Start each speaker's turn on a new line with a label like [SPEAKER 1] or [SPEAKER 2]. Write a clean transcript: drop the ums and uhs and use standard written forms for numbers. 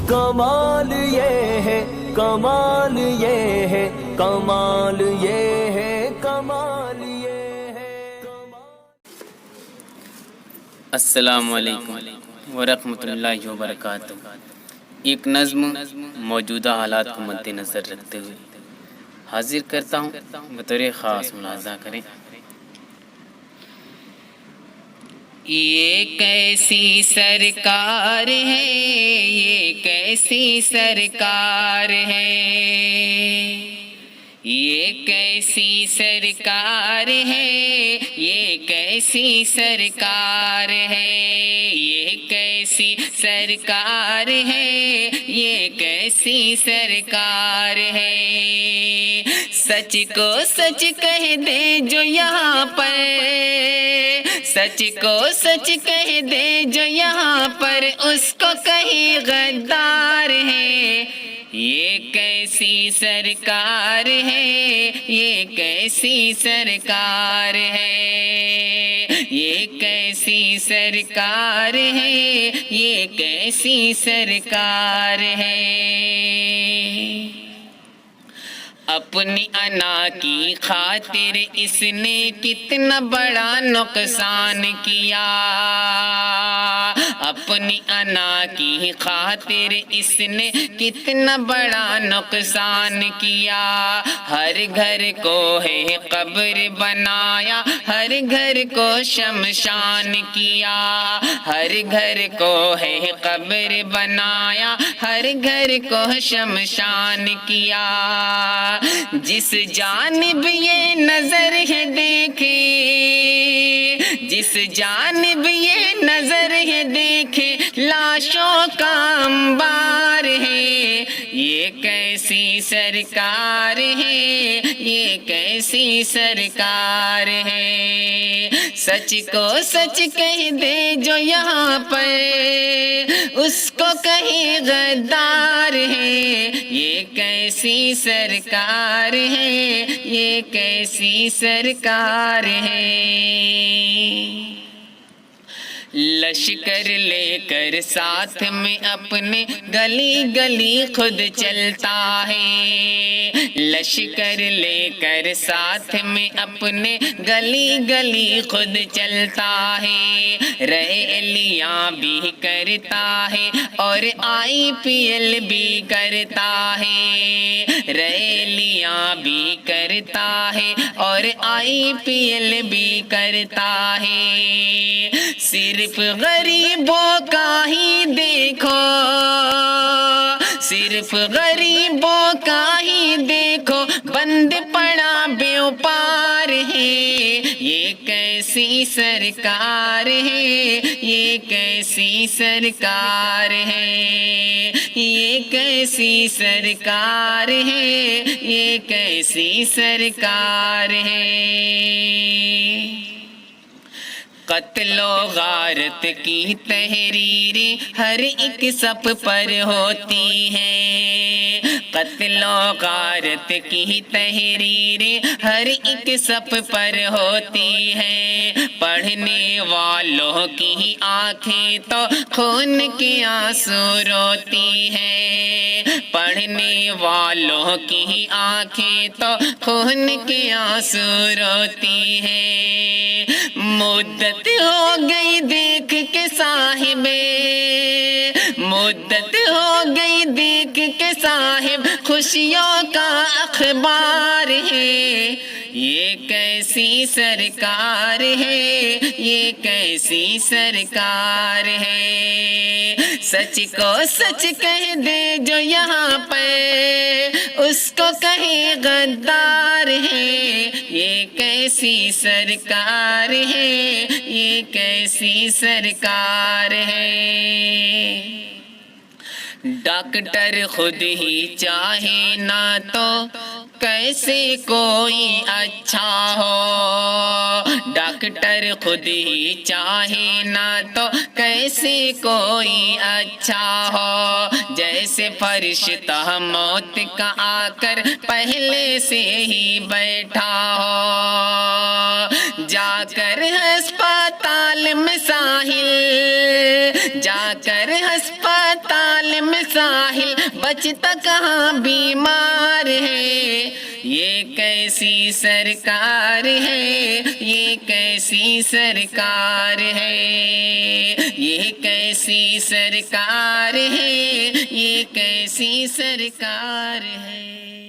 [SPEAKER 1] کمال یہ ہے، کمال یہ ہے، کمال یہ ہے، کمال یہ ہے۔
[SPEAKER 2] السلام علیکم ورحمۃ اللہ وبرکاتہ۔ ایک نظم موجودہ حالات کو مد نظر رکھتے ہوئے حاضر کرتا ہوں، بطور خاص ملاحظہ کریں۔ یہ کیسی سرکار ہے، یہ کیسی سرکار ہے، یہ کیسی سرکار ہے، یہ کیسی سرکار ہے، یہ کیسی سرکار ہے، یہ کیسی سرکار ہے۔ سچ کو سچ کہہ دے جو یہاں پر، سچ کو سچ کہہ دے جو یہاں پر، اس کو کہیں غدار ہے۔ یہ کیسی سرکار ہے، یہ کیسی سرکار ہے، یہ کیسی سرکار ہے، یہ کیسی سرکار ہے۔ اپنی انا کی خاطر اس نے کتنا بڑا نقصان کیا، اپنی انا کی خاطر اس نے کتنا بڑا نقصان کیا۔ ہر گھر کو ہے قبر بنایا، ہر گھر کو شمشان کیا، ہر گھر کو ہے قبر بنایا، ہر گھر کو شمشان کیا۔ جس جانب یہ نظر ہے دیکھے، جس جانب یہ نظر ہے دیکھے، لاشوں کا انبار ہے۔ یہ کیسی سرکار ہے، یہ کیسی سرکار ہے۔ سچ کو سچ کہہ دے جو یہاں پر، اس کو کہیں غدار ہے۔ یہ کیسی سرکار ہے، یہ کیسی سرکار ہے۔ لشکر لے کر ساتھ میں اپنے گلی گلی خود چلتا ہے، لشکر لے کر ساتھ میں اپنے گلی گلی خود چلتا ہے۔ ریلیاں بھی کرتا ہے اور آئی پی ایل بھی کرتا ہے، ریلیاں بھی کرتا ہے اور آئی پی ایل بھی کرتا ہے۔ صرف غریبوں کا ہی دیکھو، صرف غریبوں کا ہی دیکھو، بند پڑا بیوپار ہے۔ یہ کیسی سرکار ہے، یہ کیسی سرکار ہے، یہ کیسی سرکار ہے، یہ کیسی سرکار ہے۔ قتل و غارت کی تحریریں ہر ایک صف پر ہوتی ہیں، قتل و غارت کی تحریریں ہر ایک صف پر ہوتی ہیں۔ پڑھنے والوں کی آنکھیں تو خون کے آنسو روتی ہیں، پڑھنے والوں کی آنکھیں تو خون کے آنسو روتی ہیں۔ مدت ہو گئی دیکھ کے صاحب، مدت ہو گئی دیکھ کے صاحب، خوشیوں کا اخبار ہے۔ یہ کیسی سرکار ہے، یہ کیسی سرکار ہے۔ سچ کو سچ کہہ دے جو یہاں پر، اس کو کہیں غدار ہے۔ یہ کیسی سرکار ہے، یہ کیسی سرکار ہے۔ ڈاکٹر خود ہی چاہے نہ تو کیسے کوئی اچھا ہو، ڈاکٹر خود ہی چاہے نہ تو کیسے کوئی اچھا ہو۔ جیسے فرشتہ موت کا آ کر پہلے سے ہی بیٹھا ہو، جا کر ہسپتال میں ساحل، جا کر ہسپتال ہے مساحل بچتا کہاں بیمار ہے، یہ کیسی سرکار ہے، یہ کیسی سرکار ہے، یہ کیسی سرکار ہے، یہ کیسی سرکار ہے۔